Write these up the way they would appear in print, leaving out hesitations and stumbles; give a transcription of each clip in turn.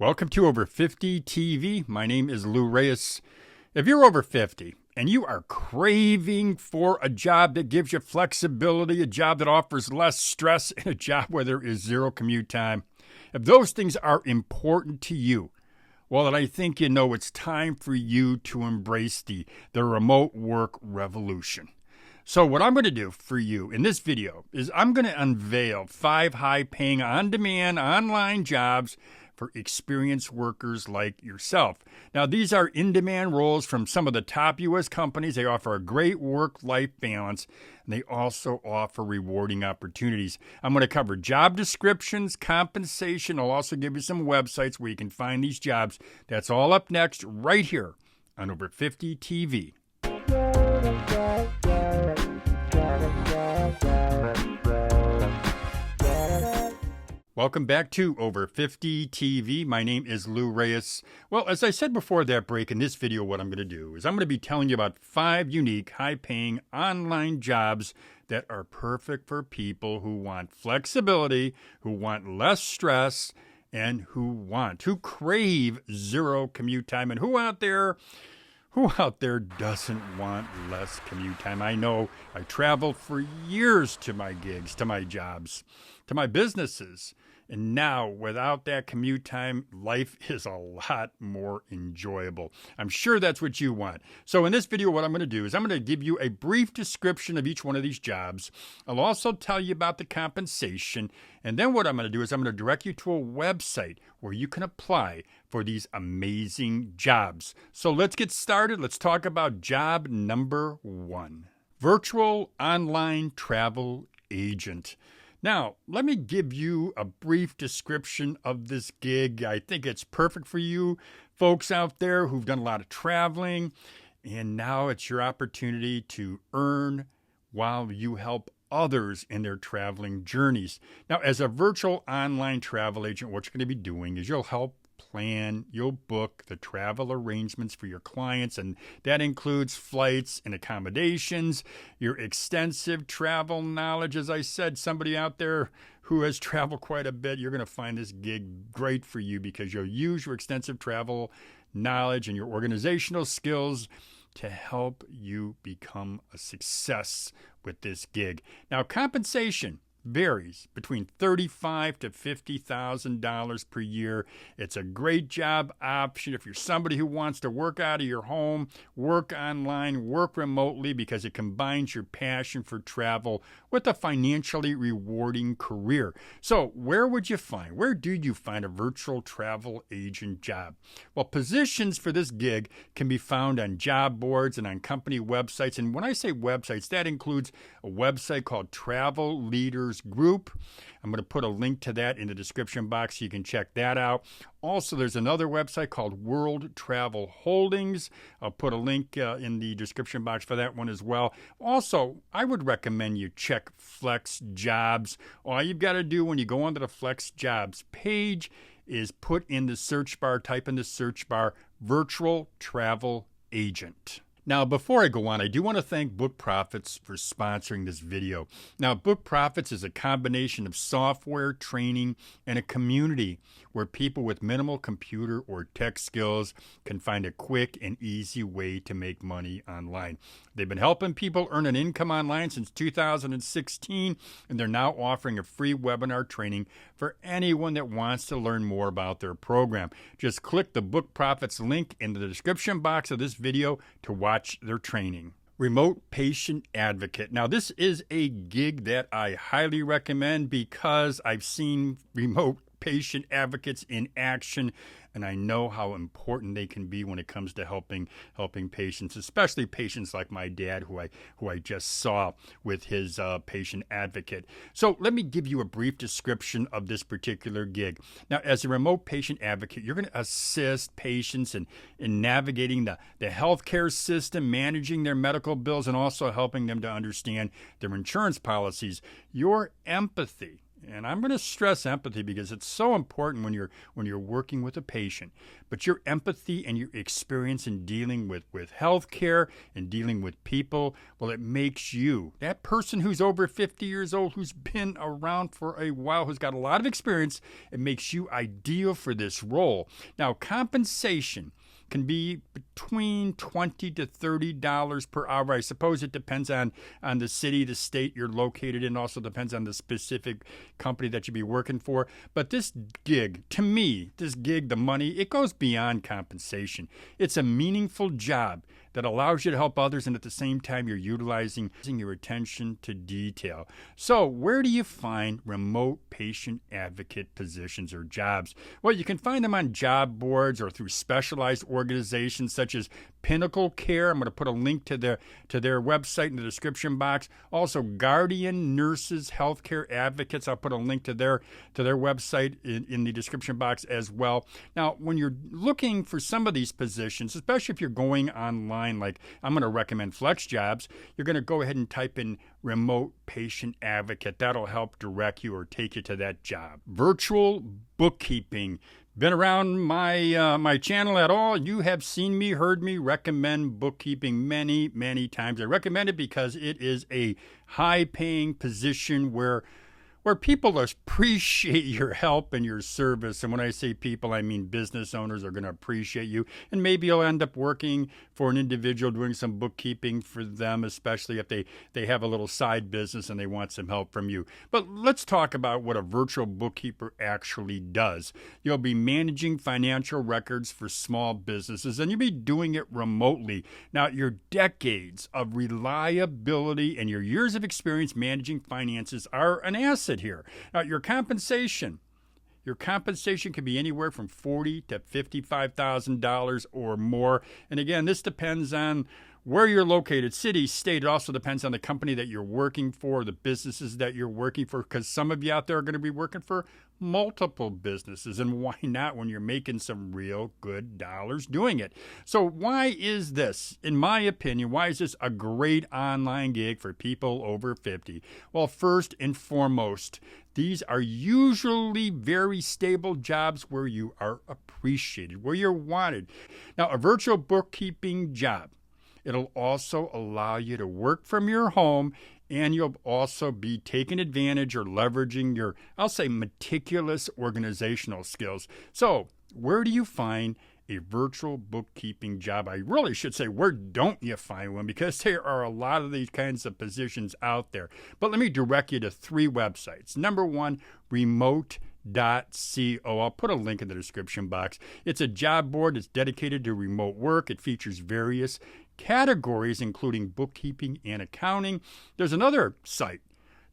Welcome to Over 50 TV. My name is Lou Reyes. If you're over 50 and you are craving for a job that gives you flexibility, a job that offers less stress, and a job where there is zero commute time, if those things are important to you, well, then I think you know it's time for you to embrace the remote work revolution. So what I'm going to do for you in this video is I'm going to unveil 5 high-paying, on-demand, online jobs for experienced workers like yourself. Now, these are in-demand roles from some of the top U.S. companies. They offer a great work-life balance, and they also offer rewarding opportunities. I'm going to cover job descriptions, compensation. I'll also give you some websites where you can find these jobs. That's all up next right here on Over 50 TV. Welcome back to Over 50 TV. My name is Lou Reyes. Well, as I said before that break, in this video, what I'm going to do is I'm going to be telling you about 5 unique, high-paying online jobs that are perfect for people who want flexibility, who want less stress, and who crave zero commute time, and who out there doesn't want less commute time? I know I traveled for years to my gigs, to my jobs, to my businesses. And now, without that commute time, life is a lot more enjoyable. I'm sure that's what you want. So in this video, what I'm going to do is I'm going to give you a brief description of each one of these jobs. I'll also tell you about the compensation. And then what I'm going to do is I'm going to direct you to a website where you can apply for these amazing jobs. So let's get started. Let's talk about job number 1. Virtual online travel agent. Now, let me give you a brief description of this gig. I think it's perfect for you folks out there who've done a lot of traveling, and now it's your opportunity to earn while you help others in their traveling journeys. Now, as a virtual online travel agent, what you're going to be doing is you'll book the travel arrangements for your clients, and that includes flights and accommodations, your extensive travel knowledge. As I said, somebody out there who has traveled quite a bit, you're going to find this gig great for you because you'll use your extensive travel knowledge and your organizational skills to help you become a success with this gig. Now, compensation varies between $35,000 to $50,000 per year. It's a great job option if you're somebody who wants to work out of your home, work online, work remotely, because it combines your passion for travel with a financially rewarding career. So where do you find a virtual travel agent job? Well, positions for this gig can be found on job boards and on company websites. And when I say websites, that includes a website called Travel Leaders Group. I'm going to put a link to that in the description box so you can check that out. Also, there's another website called World Travel Holdings. I'll put a link in the description box for that one as well. Also, I would recommend you check Flex Jobs. All you've got to do when you go onto the Flex Jobs page is type in the search bar, virtual travel agent. Now, before I go on, I do want to thank Book Profits for sponsoring this video. Now, Book Profits is a combination of software, training, and a community where people with minimal computer or tech skills can find a quick and easy way to make money online. They've been helping people earn an income online since 2016, and they're now offering a free webinar training for anyone that wants to learn more about their program. Just click the Book Profits link in the description box of this video to watch their training. Remote patient advocate. Now, this is a gig that I highly recommend because I've seen remote patient advocates in action, and I know how important they can be when it comes to helping patients, especially patients like my dad, who I just saw with his patient advocate. So let me give you a brief description of this particular gig. Now, as a remote patient advocate, you're going to assist patients in navigating the healthcare system, managing their medical bills, and also helping them to understand their insurance policies. Your empathy And I'm going to stress empathy because it's so important when you're working with a patient. But your empathy and your experience in dealing with healthcare and dealing with people, well, it makes you, that person who's over 50 years old, who's been around for a while, who's got a lot of experience, it makes you ideal for this role. Now, compensation can be between $20 to $30 per hour. I suppose it depends on the city, the state you're located in. Also depends on the specific company that you be working for. But this gig, to me, the money, it goes beyond compensation. It's a meaningful job that allows you to help others, and at the same time, you're utilizing your attention to detail. So where do you find remote patient advocate positions or jobs? Well, you can find them on job boards or through specialized organizations such as Pinnacle Care. I'm going to put a link to their website in the description box. Also, Guardian Nurses Healthcare Advocates. I'll put a link to their website in the description box as well. Now, when you're looking for some of these positions, especially if you're going online, like I'm going to recommend Flex Jobs, you're going to go ahead and type in remote patient advocate. That'll help direct you or take you to that job. Virtual bookkeeping. Been around my channel at all? You have seen me, heard me recommend bookkeeping many, many times. I recommend it because it is a high-paying position where people appreciate your help and your service. And when I say people, I mean business owners are going to appreciate you. And maybe you'll end up working for an individual doing some bookkeeping for them, especially if they have a little side business and they want some help from you. But let's talk about what a virtual bookkeeper actually does. You'll be managing financial records for small businesses, and you'll be doing it remotely. Now, your decades of reliability and your years of experience managing finances are an asset here. Now, your compensation can be anywhere from $40,000 to $55,000 or more. And again, this depends on where you're located, city, state. It also depends on the company that you're working for, the businesses that you're working for, because some of you out there are going to be working for multiple businesses. And why not when you're making some real good dollars doing it? So why is this, in my opinion, why is this a great online gig for people over 50? Well, first and foremost, these are usually very stable jobs where you are appreciated, where you're wanted. Now, a virtual bookkeeping job, it'll also allow you to work from your home, and you'll also be taking advantage or leveraging your, I'll say, meticulous organizational skills. So where do you find a virtual bookkeeping job? I really should say, where don't you find one? Because there are a lot of these kinds of positions out there. But let me direct you to 3 websites. Number one, remote.co. I'll put a link in the description box. It's a job board that's dedicated to remote work. It features various categories, including bookkeeping and accounting. There's another site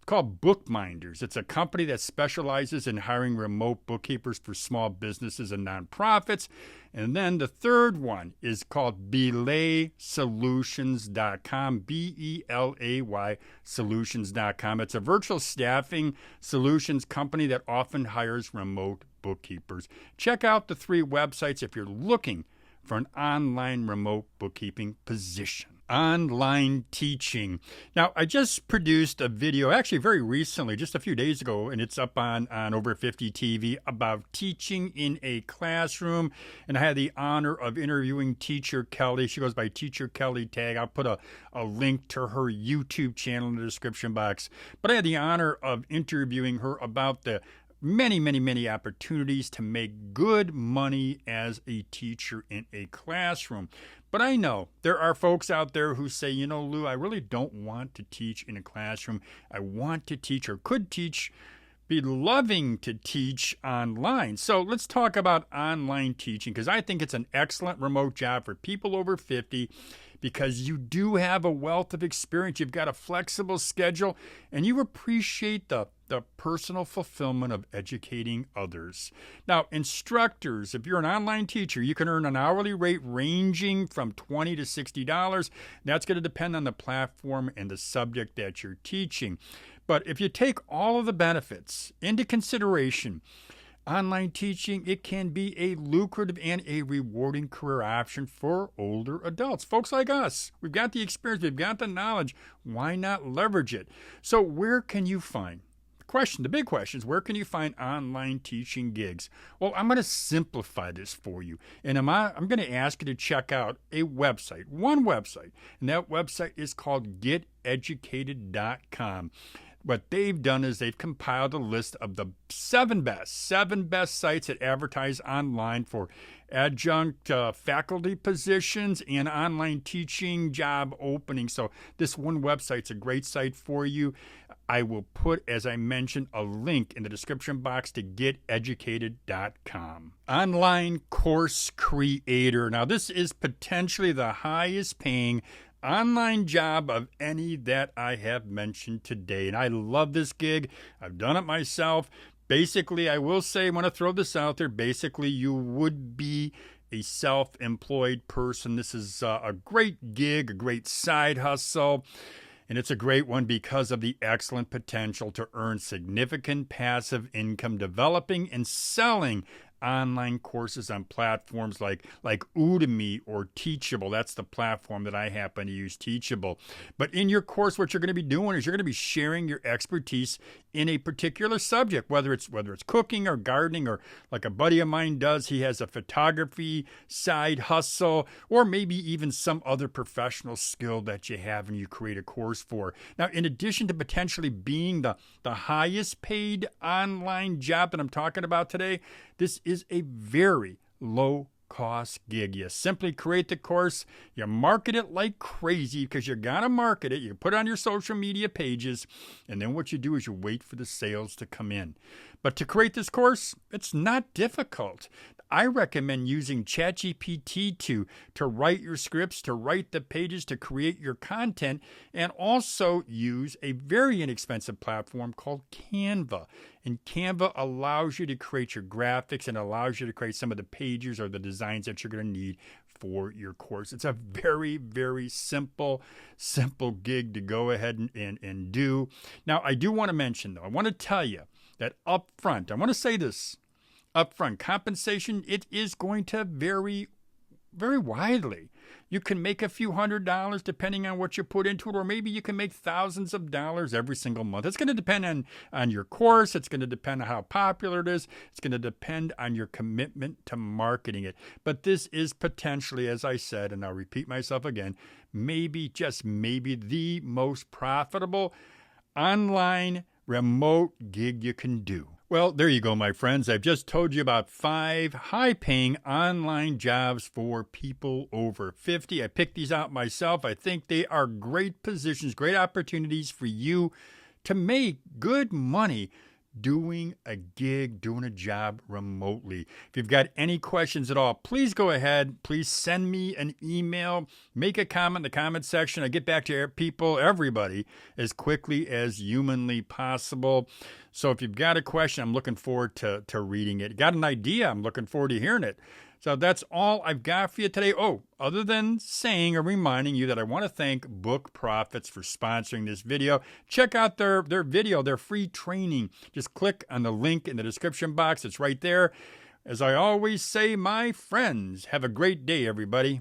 called Bookminders. It's a company that specializes in hiring remote bookkeepers for small businesses and nonprofits. And then the third one is called belaysolutions.com, BELAY solutions.com. It's a virtual staffing solutions company that often hires remote bookkeepers. Check out the 3 websites if you're looking for an online remote bookkeeping position. Online teaching. Now, I just produced a video, actually very recently, just a few days ago, and it's up on Over 50 TV, about teaching in a classroom. And I had the honor of interviewing Teacher Kelly. She goes by Teacher Kelly Tag. I'll put a link to her YouTube channel in the description box. But I had the honor of interviewing her about the many, many, many opportunities to make good money as a teacher in a classroom. But I know there are folks out there who say, you know, Lou, I really don't want to teach in a classroom. I want to teach, or could teach, be loving to teach online. So let's talk about online teaching, because I think it's an excellent remote job for people over 50, because you do have a wealth of experience. You've got a flexible schedule, and you appreciate the personal fulfillment of educating others. Now, instructors, if you're an online teacher, you can earn an hourly rate ranging from $20 to $60. That's going to depend on the platform and the subject that you're teaching. But if you take all of the benefits into consideration, online teaching, it can be a lucrative and a rewarding career option for older adults. Folks like us, we've got the experience, we've got the knowledge. Why not leverage it? So where can you find the big question is, where can you find online teaching gigs? Well, I'm going to simplify this for you. And I'm going to ask you to check out a website, one website. And that website is called geteducated.com. What they've done is they've compiled a list of the seven best sites that advertise online for adjunct faculty positions and online teaching job openings. So this one website's a great site for you. I will put, as I mentioned, a link in the description box to geteducated.com. Online course creator. Now, this is potentially the highest paying online job of any that I have mentioned today. And I love this gig. I've done it myself. Basically, I will say, I want to throw this out there. Basically, you would be a self-employed person. This is a great gig, a great side hustle. And it's a great one because of the excellent potential to earn significant passive income developing and selling online courses on platforms like Udemy or Teachable. That's the platform that I happen to use, Teachable. But in your course, what you're going to be doing is you're going to be sharing your expertise in a particular subject, whether it's cooking or gardening, or like a buddy of mine does, he has a photography side hustle, or maybe even some other professional skill that you have and you create a course for. Now, in addition to potentially being the highest paid online job that I'm talking about today, this is a very low-cost gig. You simply create the course, you market it like crazy, because you got to market it. You put it on your social media pages, and then what you do is you wait for the sales to come in. But to create this course, it's not difficult. I recommend using ChatGPT to write your scripts, to write the pages, to create your content, and also use a very inexpensive platform called Canva. And Canva allows you to create your graphics and allows you to create some of the pages or the designs that you're going to need for your course. It's a very, very simple gig to go ahead and do. Now, I do want to mention, though, I want to tell you that up front, I want to say this, upfront compensation, it is going to vary very widely. You can make a few $100s depending on what you put into it, or maybe you can make thousands of dollars every single month. It's going to depend on your course. It's going to depend on how popular it is. It's going to depend on your commitment to marketing it. But this is potentially, as I said, and I'll repeat myself again, maybe, just maybe, the most profitable online remote gig you can do. Well, there you go, my friends. I've just told you about 5 high-paying online jobs for people over 50. I picked these out myself. I think they are great positions, great opportunities for you to make good money doing a gig, doing a job remotely. If you've got any questions at all, please go ahead. Please send me an email. Make a comment in the comment section. I get back to people, everybody, as quickly as humanly possible. So if you've got a question, I'm looking forward to reading it. Got an idea? I'm looking forward to hearing it. So that's all I've got for you today. Oh, other than saying or reminding you that I want to thank Book Profits for sponsoring this video. Check out their video, their free training. Just click on the link in the description box. It's right there. As I always say, my friends, have a great day, everybody.